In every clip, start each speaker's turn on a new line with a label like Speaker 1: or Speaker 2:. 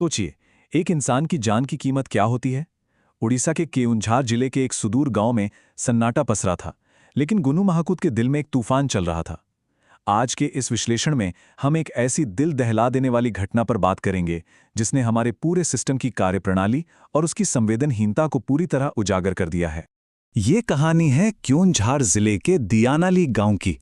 Speaker 1: सोचिए, एक इंसान की जान की कीमत क्या होती है। उड़ीसा के केउंझार जिले के एक सुदूर गांव में सन्नाटा पसरा था, लेकिन गुनू महाकुद के दिल में एक तूफान चल रहा था। आज के इस विश्लेषण में हम एक ऐसी दिल दहला देने वाली घटना पर बात करेंगे जिसने हमारे पूरे सिस्टम की कार्यप्रणाली और उसकी संवेदनहीनता को पूरी तरह उजागर कर दिया है।
Speaker 2: ये कहानी है क्योंझार जिले के दियानाली गांव की।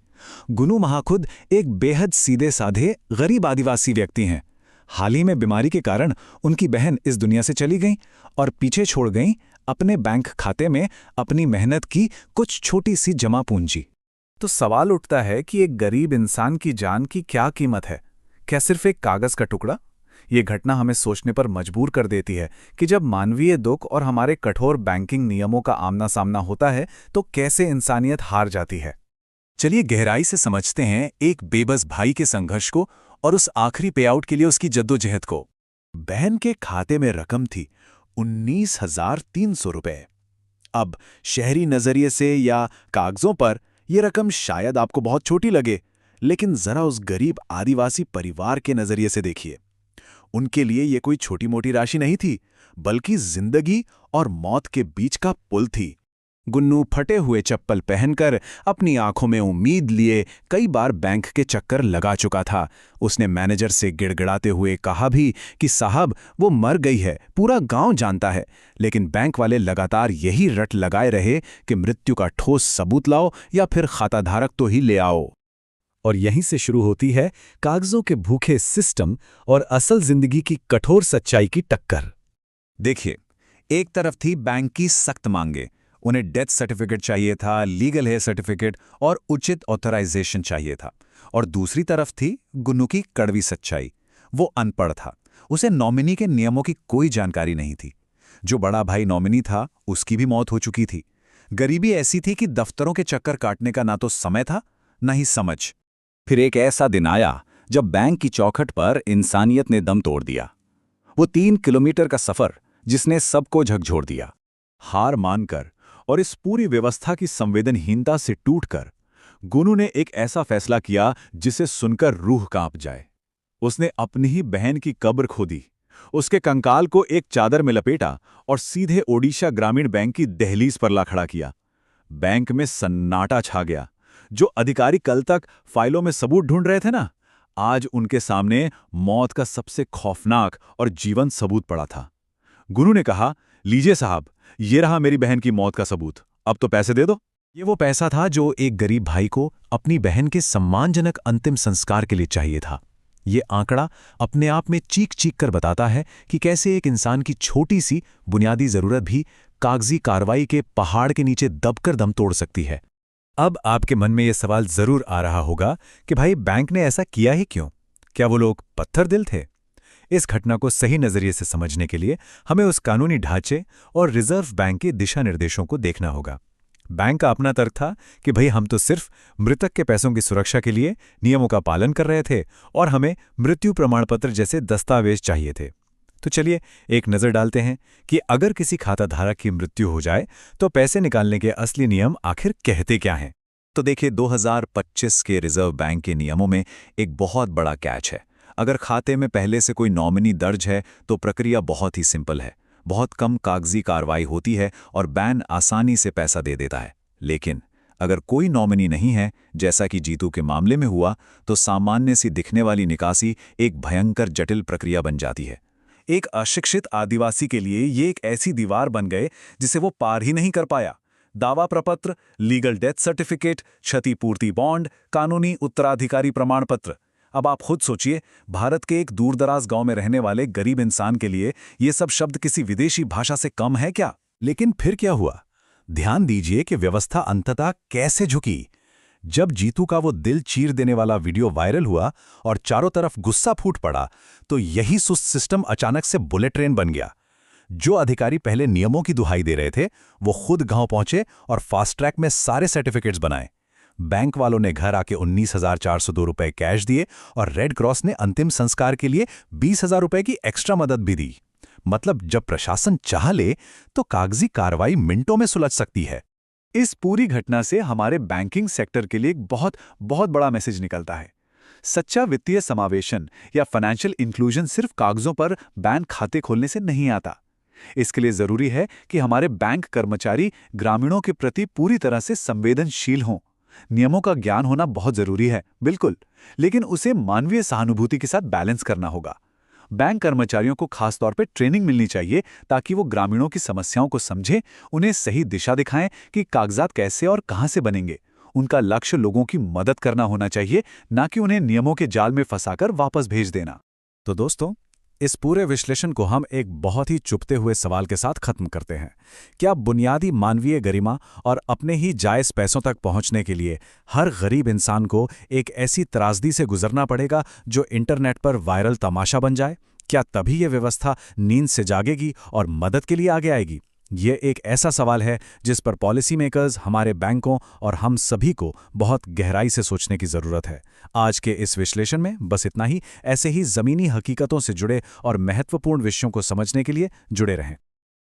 Speaker 2: गुनू महाकुद एक बेहद सीधे साधे गरीब आदिवासी व्यक्ति हैं। हाल ही में बीमारी के कारण उनकी बहन इस दुनिया से चली गई और पीछे छोड़ गई अपने बैंक खाते में अपनी मेहनत की कुछ छोटी सी जमा पूंजी। तो सवाल उठता है कि एक गरीब इंसान की जान की क्या कीमत है? क्या सिर्फ एक कागज का टुकड़ा? ये घटना हमें सोचने पर मजबूर कर देती है कि जब मानवीय दुख और हमारे कठोर बैंकिंग नियमों का आमना सामना होता है तो कैसे इंसानियत हार जाती है।
Speaker 1: चलिए गहराई से समझते हैं एक बेबस भाई के संघर्ष को और उस आखिरी पेआउट के लिए उसकी जद्दोजहद को।
Speaker 2: बहन के खाते में रकम थी 19,300 रुपए। अब शहरी नजरिए से या कागजों पर यह रकम शायद आपको बहुत छोटी लगे, लेकिन जरा उस गरीब आदिवासी परिवार के नजरिए से देखिए। उनके लिए यह कोई छोटी मोटी राशि नहीं थी, बल्कि जिंदगी और मौत के बीच का पुल थी। गुन्नू फटे हुए चप्पल पहनकर अपनी आंखों में उम्मीद लिए कई बार बैंक के चक्कर लगा चुका था। उसने मैनेजर से गिड़गिड़ाते हुए कहा भी कि साहब वो मर गई है, पूरा गांव जानता है। लेकिन बैंक वाले लगातार यही रट लगाए रहे कि मृत्यु का ठोस सबूत लाओ या फिर खाताधारक तो ही ले आओ। और यहीं से शुरू होती है कागजों के भूखे सिस्टम और असल जिंदगी की कठोर सच्चाई की टक्कर।
Speaker 1: देखिए, एक तरफ थी बैंक की सख्त मांगे। उन्हें डेथ सर्टिफिकेट चाहिए था, लीगल हेयर सर्टिफिकेट और उचित ऑथराइजेशन चाहिए था। और दूसरी तरफ थी गुन्नू की कड़वी सच्चाई। वो अनपढ़ था, उसे नॉमिनी के नियमों की कोई जानकारी नहीं थी। जो बड़ा भाई नॉमिनी था उसकी भी मौत हो चुकी थी। गरीबी ऐसी थी कि दफ्तरों के चक्कर काटने का ना तो समय था, ना ही समझ।
Speaker 2: फिर एक ऐसा दिन आया जब बैंक की चौखट पर इंसानियत ने दम तोड़ दिया। वो 3 किलोमीटर का सफर जिसने सबको झकझोर दिया।
Speaker 1: हार मानकर और इस पूरी व्यवस्था की संवेदनहीनता से टूटकर गुनू ने एक ऐसा फैसला किया जिसे सुनकर रूह कांप जाए। उसने अपनी ही बहन की कब्र खोदी, उसके कंकाल को एक चादर में लपेटा और सीधे ओडिशा ग्रामीण बैंक की दहलीज पर ला खड़ा किया। बैंक में सन्नाटा छा गया। जो अधिकारी कल तक फाइलों में सबूत ढूंढ रहे थे ना, आज उनके सामने मौत का सबसे खौफनाक और जीवंत सबूत पड़ा था। गुरु ने कहा, लीजिए साहब, ये रहा मेरी बहन की मौत का सबूत, अब तो पैसे दे दो।
Speaker 2: ये वो पैसा था जो एक गरीब भाई को अपनी बहन के सम्मानजनक अंतिम संस्कार के लिए चाहिए था। ये आंकड़ा अपने आप में चीख चीख कर बताता है कि कैसे एक इंसान की छोटी सी बुनियादी जरूरत भी कागजी कार्रवाई के पहाड़ के नीचे दबकर दम तोड़ सकती है। अब आपके मन में यह सवाल जरूर आ रहा होगा कि भाई बैंक ने ऐसा किया ही क्यों? क्या वो लोग पत्थर दिल थे? इस घटना को सही नजरिए से समझने के लिए हमें उस कानूनी ढांचे और रिजर्व बैंक के दिशा निर्देशों को देखना होगा। बैंक का अपना तर्क था कि भाई हम तो सिर्फ मृतक के पैसों की सुरक्षा के लिए नियमों का पालन कर रहे थे और हमें मृत्यु प्रमाण पत्र जैसे दस्तावेज चाहिए थे। तो चलिए एक नज़र डालते हैं कि अगर किसी खाताधारक की मृत्यु हो जाए तो पैसे निकालने के असली नियम आखिर कहते क्या हैं।
Speaker 1: तो देखिए, 2025 के रिजर्व बैंक के नियमों में एक बहुत बड़ा कैच है। अगर खाते में पहले से कोई नॉमिनी दर्ज है तो प्रक्रिया बहुत ही सिंपल है। बहुत कम कागजी कार्रवाई होती है और बैंक आसानी से पैसा दे देता है। लेकिन अगर कोई नॉमिनी नहीं है, जैसा कि जीतू के मामले में हुआ, तो सामान्य सी दिखने वाली निकासी एक भयंकर जटिल प्रक्रिया बन जाती है। एक अशिक्षित आदिवासी के लिए ये एक ऐसी दीवार बन गए जिसे वो पार ही नहीं कर पाया। दावा प्रपत्र, लीगल डेथ सर्टिफिकेट, क्षतिपूर्ति बॉन्ड, कानूनी उत्तराधिकारी प्रमाण पत्र। अब आप खुद सोचिए, भारत के एक दूरदराज गांव में रहने वाले गरीब इंसान के लिए ये सब शब्द किसी विदेशी भाषा से कम है क्या?
Speaker 2: लेकिन फिर क्या हुआ? ध्यान दीजिए कि व्यवस्था अंततः कैसे झुकी। जब जीतू का वो दिल चीर देने वाला वीडियो वायरल हुआ और चारों तरफ गुस्सा फूट पड़ा, तो यही सुस्त सिस्टम अचानक से बुलेट ट्रेन बन गया। जो अधिकारी पहले नियमों की दुहाई दे रहे थे, वो खुद गांव पहुंचे और फास्ट ट्रैक में सारे सर्टिफिकेट्स बनाए। बैंक वालों ने घर आके 19,402 रुपए कैश दिए और रेड क्रॉस ने अंतिम संस्कार के लिए 20,000 रुपए की एक्स्ट्रा मदद भी दी। मतलब जब प्रशासन चाह ले तो कागजी कार्रवाई मिनटों में सुलझ सकती है।
Speaker 1: इस पूरी घटना से हमारे बैंकिंग सेक्टर के लिए एक बहुत बहुत बड़ा मैसेज निकलता है। सच्चा वित्तीय समावेशन या फाइनेंशियल इंक्लूजन सिर्फ कागजों पर बैंक खाते खोलने से नहीं आता। इसके लिए जरूरी है कि हमारे बैंक कर्मचारी ग्रामीणों के प्रति पूरी तरह से संवेदनशील हों। नियमों का ज्ञान होना बहुत जरूरी है, बिल्कुल, लेकिन उसे मानवीय सहानुभूति के साथ बैलेंस करना होगा। बैंक कर्मचारियों को खास तौर पे ट्रेनिंग मिलनी चाहिए ताकि वो ग्रामीणों की समस्याओं को समझें, उन्हें सही दिशा दिखाएं कि कागजात कैसे और कहां से बनेंगे। उनका लक्ष्य लोगों की मदद करना होना चाहिए, ना कि उन्हें नियमों के जाल में फंसाकर वापस भेज देना।
Speaker 2: तो दोस्तों, इस पूरे विश्लेषण को हम एक बहुत ही चुभते हुए सवाल के साथ खत्म करते हैं। क्या बुनियादी मानवीय गरिमा और अपने ही जायज़ पैसों तक पहुंचने के लिए हर गरीब इंसान को एक ऐसी त्रासदी से गुजरना पड़ेगा जो इंटरनेट पर वायरल तमाशा बन जाए? क्या तभी यह व्यवस्था नींद से जागेगी और मदद के लिए आगे आएगी? ये एक ऐसा सवाल है जिस पर पॉलिसी मेकर्स, हमारे बैंकों और हम सभी को बहुत गहराई से सोचने की ज़रूरत है। आज के इस विश्लेषण में बस इतना ही। ऐसे ही ज़मीनी हकीकतों से जुड़े और महत्वपूर्ण विषयों को समझने के लिए जुड़े रहें।